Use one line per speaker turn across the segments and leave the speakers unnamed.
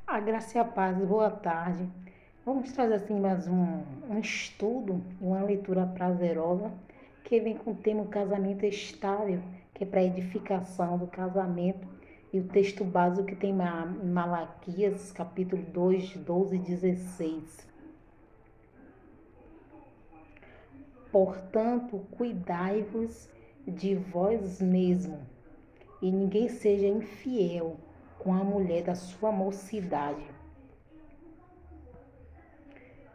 A graça e a paz, boa tarde. Vamos trazer assim mais um estudo e uma leitura prazerosa que vem com o tema casamento estável, que é para edificação do casamento, e o texto básico que tem em Malaquias, capítulo 2, 12 e 16. Portanto, cuidai-vos de vós mesmos, e ninguém seja infiel com a mulher da sua mocidade.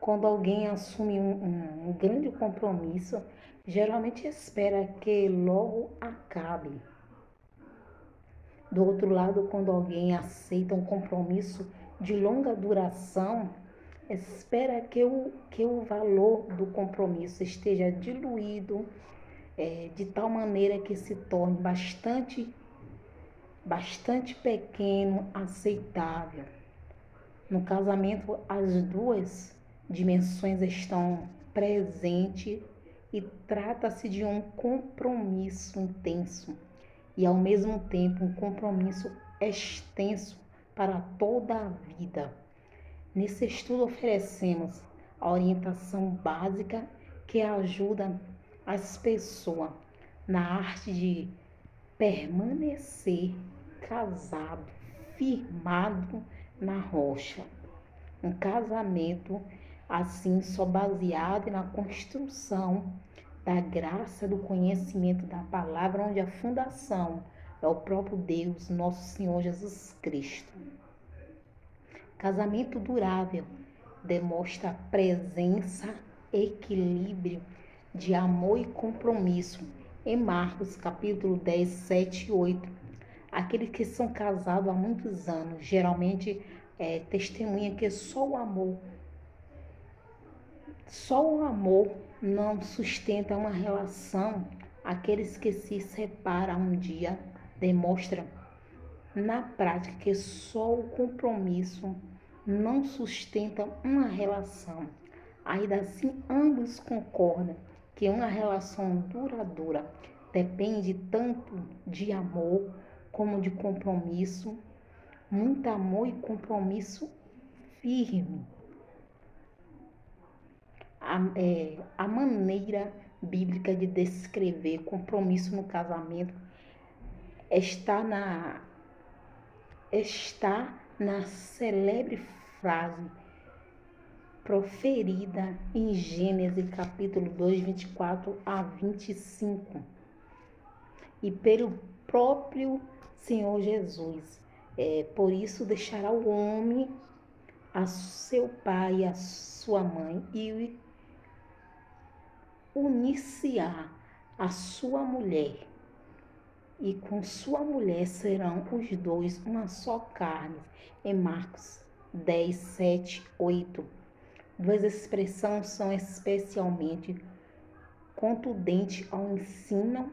Quando alguém assume um grande compromisso, geralmente espera que logo acabe. Do outro lado, quando alguém aceita um compromisso de longa duração, espera que o valor do compromisso esteja diluído, de tal maneira que se torne bastante pequeno, aceitável. No casamento, as duas dimensões estão presentes e trata-se de um compromisso intenso e, ao mesmo tempo, um compromisso extenso para toda a vida. Nesse estudo, oferecemos a orientação básica que ajuda as pessoas na arte de permanecer casado, firmado na rocha. Um casamento assim só baseado na construção da graça do conhecimento da palavra, onde a fundação é o próprio Deus, nosso Senhor Jesus Cristo. Casamento durável demonstra presença, equilíbrio de amor e compromisso. Em Marcos capítulo 10, 7 e 8. Aqueles que são casados há muitos anos, geralmente testemunha que só o amor não sustenta uma relação. Aqueles que se separam um dia demonstram na prática que só o compromisso não sustenta uma relação. Ainda assim, ambos concordam que uma relação duradoura depende tanto de amor como de compromisso, muito amor e compromisso firme. A maneira bíblica de descrever compromisso no casamento está na celebre frase proferida em Gênesis capítulo 2, 24 a 25, e pelo próprio Senhor Jesus. Por isso deixará o homem a seu pai e a sua mãe e unir-se-á a sua mulher, e com sua mulher serão os dois uma só carne. Em Marcos 10, 7, 8. Duas expressões são especialmente contundentes ao ensino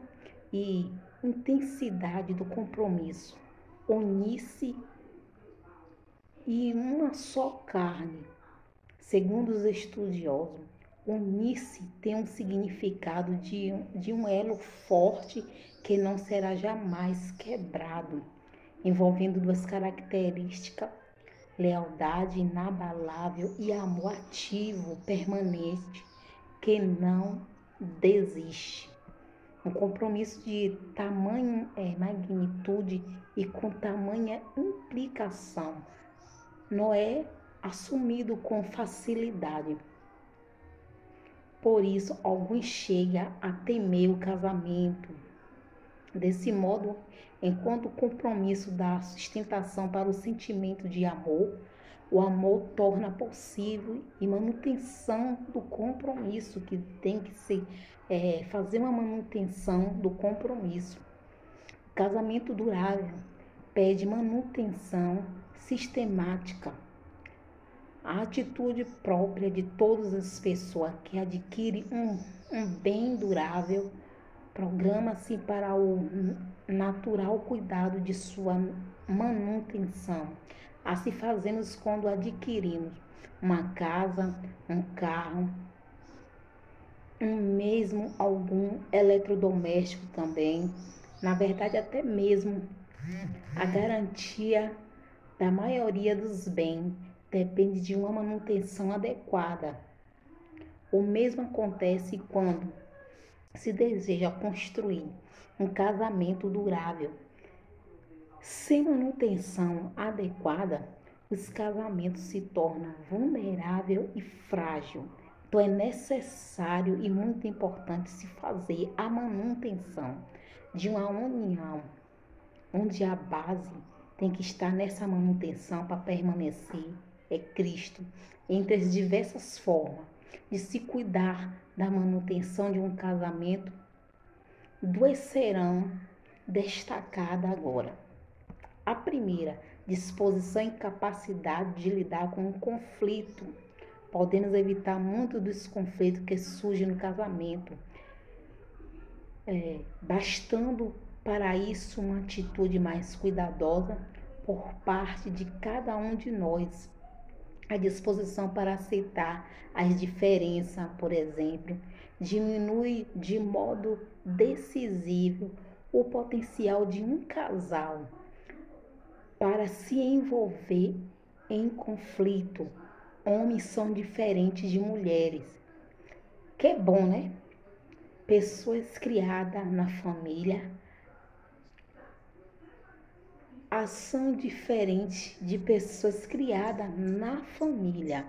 e intensidade do compromisso. Unir-se e uma só carne. Segundo os estudiosos, unir-se tem um significado de um elo forte que não será jamais quebrado, envolvendo duas características: lealdade inabalável e amor ativo, permanente, que não desiste. Um compromisso de tamanha magnitude e com tamanha implicação não é assumido com facilidade. Por isso, alguns chegam a temer o casamento. Desse modo, enquanto o compromisso dá sustentação para o sentimento de amor, o amor torna possível e manutenção do compromisso, que tem que ser fazer uma manutenção do compromisso. O casamento durável pede manutenção sistemática. A atitude própria de todas as pessoas que adquirem um bem durável programa-se para o natural cuidado de sua manutenção. Assim fazemos quando adquirimos uma casa, um carro, mesmo algum eletrodoméstico também. Na verdade, até mesmo a garantia da maioria dos bens depende de uma manutenção adequada. O mesmo acontece quando se deseja construir um casamento durável. Sem manutenção adequada, os casamentos se tornam vulnerável e frágil. Então é necessário e muito importante se fazer a manutenção de uma união, onde a base tem que estar nessa manutenção para permanecer é Cristo, entre as diversas formas de se cuidar da manutenção de um casamento. Duas serão destacadas agora. A primeira, disposição e capacidade de lidar com o conflito. Podemos evitar muito dos conflitos que surgem no casamento, bastando para isso uma atitude mais cuidadosa por parte de cada um de nós. A disposição para aceitar as diferenças, por exemplo, diminui de modo decisivo o potencial de um casal para se envolver em conflito. Homens são diferentes de mulheres. Que é bom, né? Pessoas criadas na família são diferentes de pessoas criadas na família.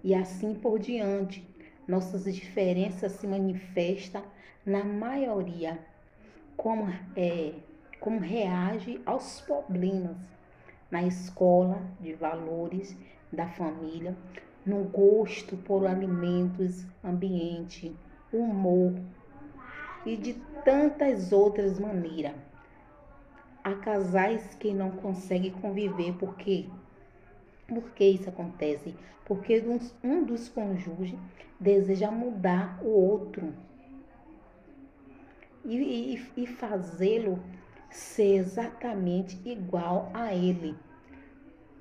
E assim por diante. Nossas diferenças se manifestam na maioria, como reage aos problemas na escola de valores da família, no gosto por alimentos, ambiente, humor e de tantas outras maneiras. Há casais que não conseguem conviver. Por quê? Por que isso acontece? Porque um dos cônjuges deseja mudar o outro e fazê-lo ser exatamente igual a ele.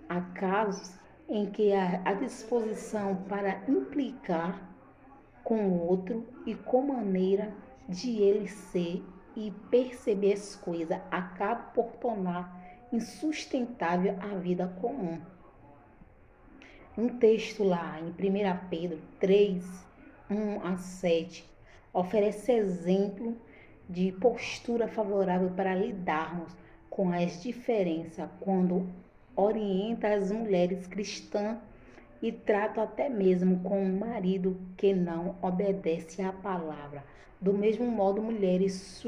Há casos em que a disposição para implicar com o outro e com maneira de ele ser e perceber as coisas acaba por tornar insustentável a vida comum. Um texto lá em 1 Pedro 3, 1-7, oferece exemplo de postura favorável para lidarmos com as diferenças quando orienta as mulheres cristãs e trata até mesmo com um marido que não obedece à palavra. Do mesmo modo, mulheres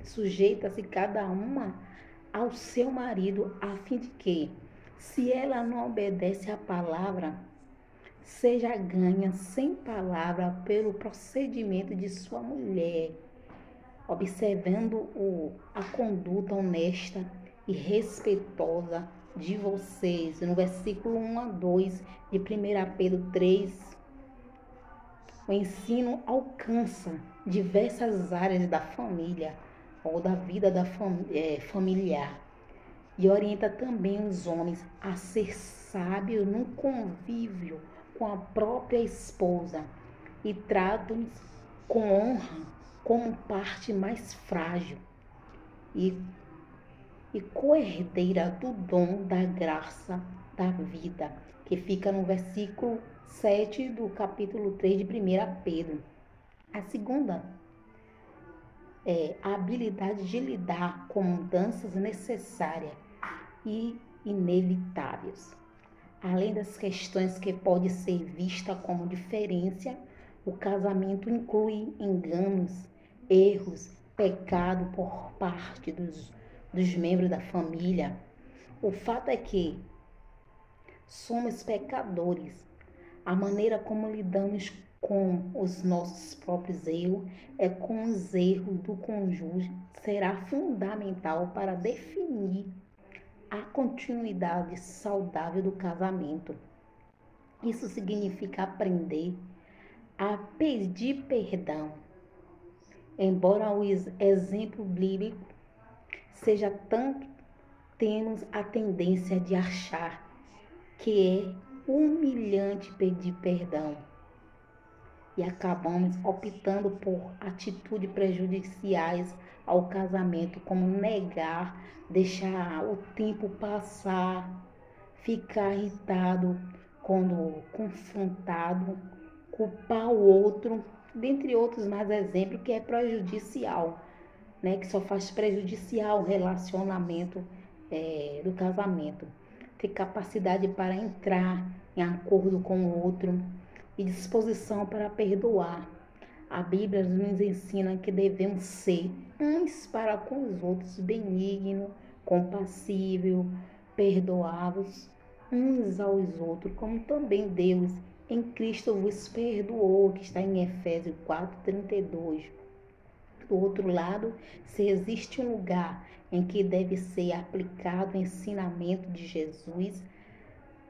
sujeita-se cada uma ao seu marido, a fim de que, se ela não obedece à palavra, seja ganha sem palavra pelo procedimento de sua mulher, observando a conduta honesta e respeitosa de vocês. No versículo 1-2 de 1 Pedro 3, o ensino alcança diversas áreas da família ou da vida familiar e orienta também os homens a ser sábios no convívio com a própria esposa e tratam com honra como parte mais frágil e co-herdeira do dom da graça da vida, que fica no versículo 7 do capítulo 3 de 1 Pedro. A segunda é a habilidade de lidar com mudanças necessárias e inevitáveis. Além das questões que pode ser vista como diferença, o casamento inclui enganos, erros, pecado por parte dos membros da família. O fato é que somos pecadores. A maneira como lidamos com os nossos próprios erros com os erros do cônjuge será fundamental para definir a continuidade saudável do casamento. Isso significa aprender a pedir perdão. Embora o exemplo bíblico seja tanto, temos a tendência de achar que é humilhante pedir perdão e acabamos optando por atitudes prejudiciais ao casamento, como negar, deixar o tempo passar ficar irritado quando confrontado, culpar o outro, dentre outros mais exemplos, que é prejudicial, né? Que só faz prejudicial o relacionamento do casamento. Ter capacidade para entrar em acordo com o outro e disposição para perdoar. A Bíblia nos ensina que devemos ser uns para com os outros benignos, compassível, perdoáveis uns aos outros, como também Deus em Cristo vos perdoou, que está em Efésios 4:32. Do outro lado, se existe um lugar em que deve ser aplicado o ensinamento de Jesus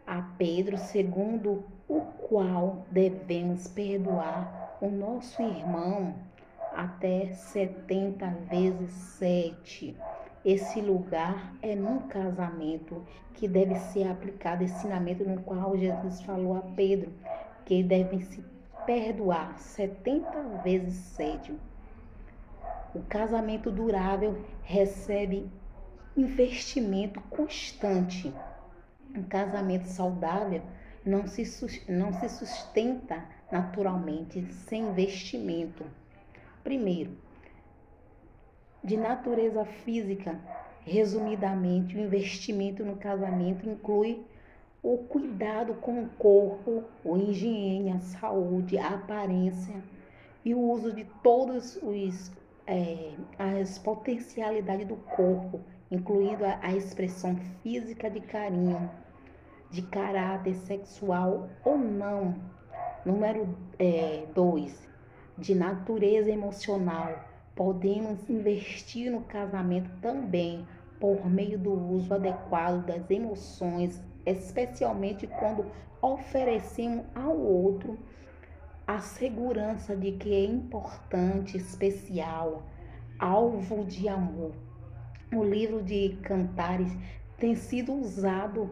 a Pedro, segundo o qual devemos perdoar o nosso irmão até 70 vezes 7. Esse lugar é num casamento que deve ser aplicado, ensinamento no qual Jesus falou a Pedro, que devem se perdoar 70 vezes 7. O casamento durável recebe investimento constante. Um casamento saudável não se sustenta naturalmente sem investimento. Primeiro, de natureza física, resumidamente, o investimento no casamento inclui o cuidado com o corpo, a higiene, a saúde, a aparência e o uso de todos as potencialidades do corpo, incluindo a expressão física de carinho, de caráter sexual ou não. Número 2, de natureza emocional. Podemos investir no casamento também por meio do uso adequado das emoções, especialmente quando oferecemos ao outro a segurança de que é importante, especial, alvo de amor. O livro de Cantares tem sido usado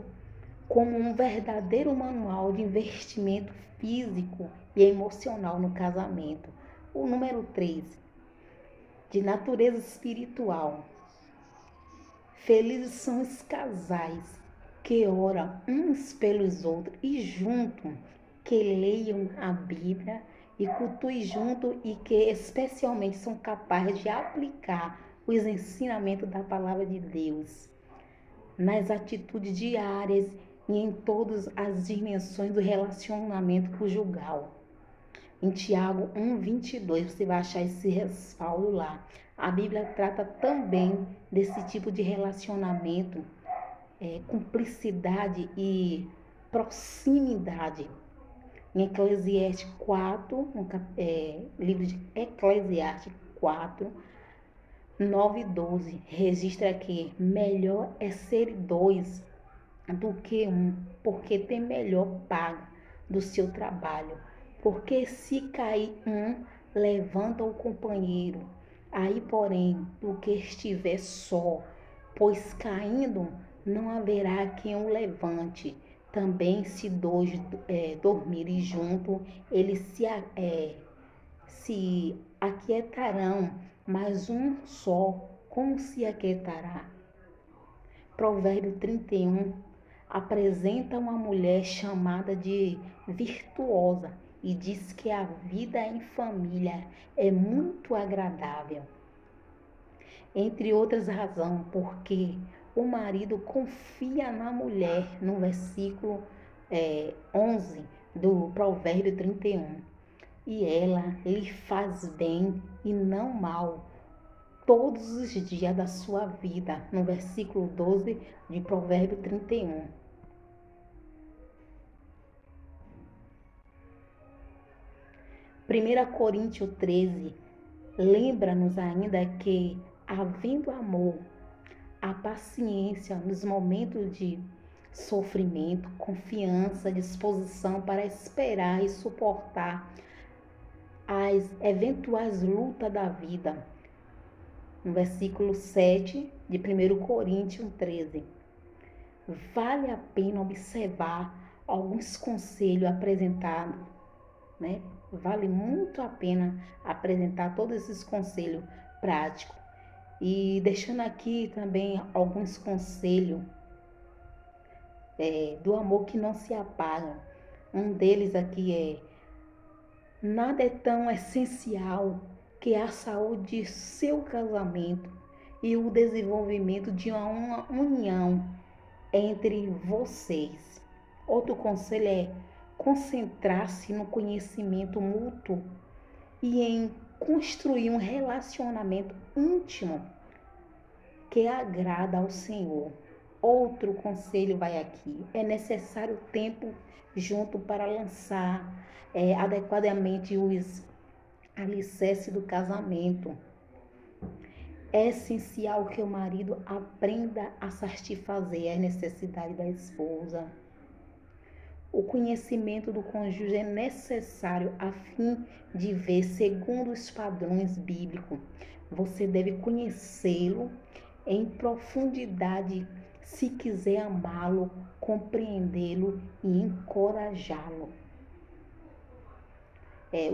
como um verdadeiro manual de investimento físico e emocional no casamento. O número 3, de natureza espiritual. Felizes são os casais que oram uns pelos outros e juntos, que leiam a Bíblia e cultuem junto e que especialmente são capazes de aplicar os ensinamentos da palavra de Deus nas atitudes diárias e em todas as dimensões do relacionamento conjugal. Em Tiago 1:22, você vai achar esse respaldo lá. A Bíblia trata também desse tipo de relacionamento, cumplicidade e proximidade. Em Eclesiastes 4, livro de Eclesiastes 4, 9 e 12, registra que melhor é ser dois do que um, porque tem melhor paga do seu trabalho. Porque se cair um, levanta o companheiro. Aí, porém, do que estiver só, pois caindo não haverá quem o levante. Também se dois dormirem junto, eles se aquietarão, mas um só como se aquietará? Provérbio 31 apresenta uma mulher chamada de virtuosa e diz que a vida em família é muito agradável. Entre outras razões, porque o marido confia na mulher, no versículo 11 do Provérbio 31. E ela lhe faz bem e não mal todos os dias da sua vida, no versículo 12 de Provérbio 31. Primeira Coríntios 13 lembra-nos ainda que, havendo amor, a paciência nos momentos de sofrimento, confiança, disposição para esperar e suportar as eventuais lutas da vida. No versículo 7 de 1 Coríntios 13. Vale a pena observar alguns conselhos apresentados, né? Vale muito a pena apresentar todos esses conselhos práticos. E deixando aqui também alguns conselhos do amor que não se apaga. Um deles aqui é: nada é tão essencial que a saúde de seu casamento e o desenvolvimento de uma união entre vocês. Outro conselho é concentrar-se no conhecimento mútuo e em construir um relacionamento íntimo que agrada ao Senhor. Outro conselho vai aqui: é necessário tempo junto para lançar adequadamente os alicerces do casamento. É essencial que o marido aprenda a satisfazer as necessidades da esposa. O conhecimento do cônjuge é necessário a fim de ver segundo os padrões bíblicos. Você deve conhecê-lo em profundidade se quiser amá-lo, compreendê-lo e encorajá-lo.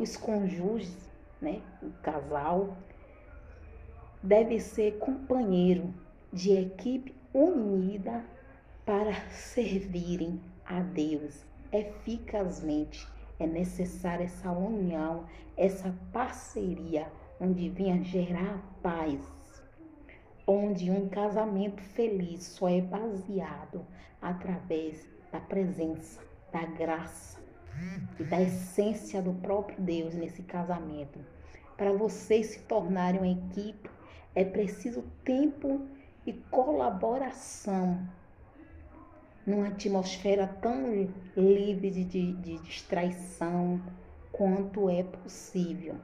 Os cônjuges, né, o casal, deve ser companheiro de equipe unida para servirem a Deus eficazmente. É necessária essa união, essa parceria, onde venha gerar paz, onde um casamento feliz só é baseado através da presença, da graça e da essência do próprio Deus nesse casamento. Para vocês se tornarem uma equipe, é preciso tempo e colaboração numa atmosfera tão livre de distraição quanto é possível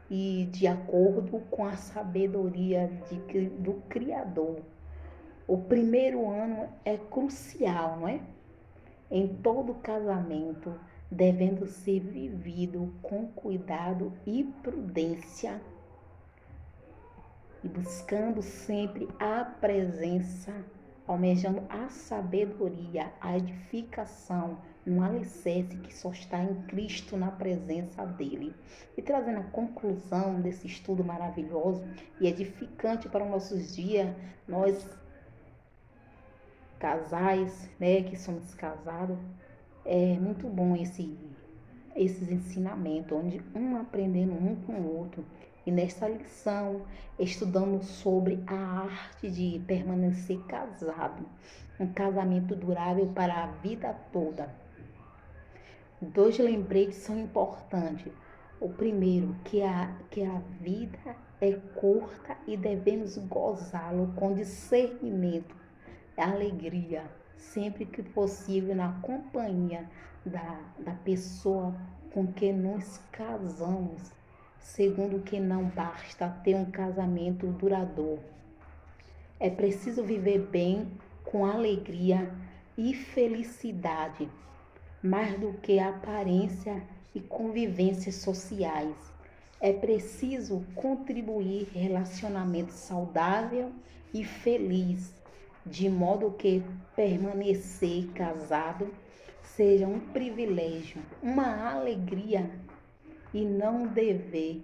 e de acordo com a sabedoria do Criador. O primeiro ano é crucial, não é? Em todo casamento, devendo ser vivido com cuidado e prudência e buscando sempre a presença, almejando a sabedoria, a edificação, no alicerce que só está em Cristo, na presença dele. E trazendo a conclusão desse estudo maravilhoso e edificante para os nossos dias, nós casais, né, que somos casados, é muito bom esses ensinamentos, onde um aprendendo um com o outro. E nessa lição, estudamos sobre a arte de permanecer casado, um casamento durável para a vida toda. 2 lembretes são importantes. O primeiro, que a vida é curta e devemos gozá-lo com discernimento, alegria, sempre que possível, na companhia da pessoa com quem nos casamos. Segundo, que não basta ter um casamento duradouro. É preciso viver bem, com alegria e felicidade, mais do que aparência e convivências sociais. É preciso contribuir relacionamento saudável e feliz, de modo que permanecer casado seja um privilégio, uma alegria e não um dever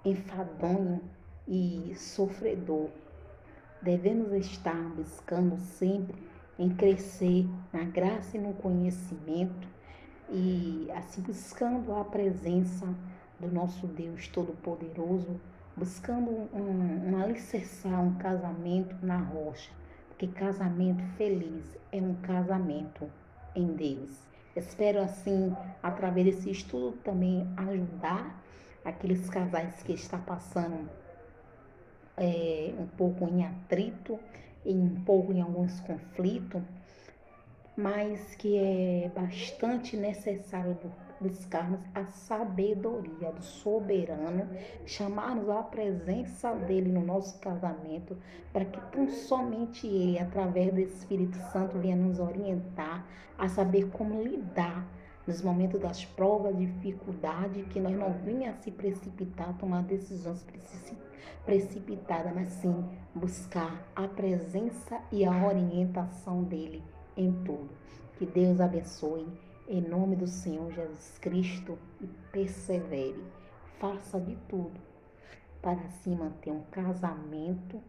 enfadonho e sofredor. Devemos estar buscando sempre em crescer na graça e no conhecimento e assim buscando a presença do nosso Deus Todo-Poderoso, buscando alicerçar um casamento na rocha, porque casamento feliz é um casamento em Deus. Espero assim, através desse estudo, também ajudar aqueles casais que estão passando um pouco em atrito, um pouco em alguns conflitos, mas que é bastante necessário buscarmos a sabedoria do soberano, chamarmos a presença dele no nosso casamento, para que tão somente ele, através do Espírito Santo, venha nos orientar a saber como lidar nos momentos das provas, dificuldade, que nós não venha se precipitar, tomar decisões precipitadas, mas sim buscar a presença e a orientação dele em tudo. Que Deus abençoe, em nome do Senhor Jesus Cristo, e persevere. Faça de tudo para assim manter um casamento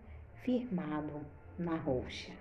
firmado na rocha.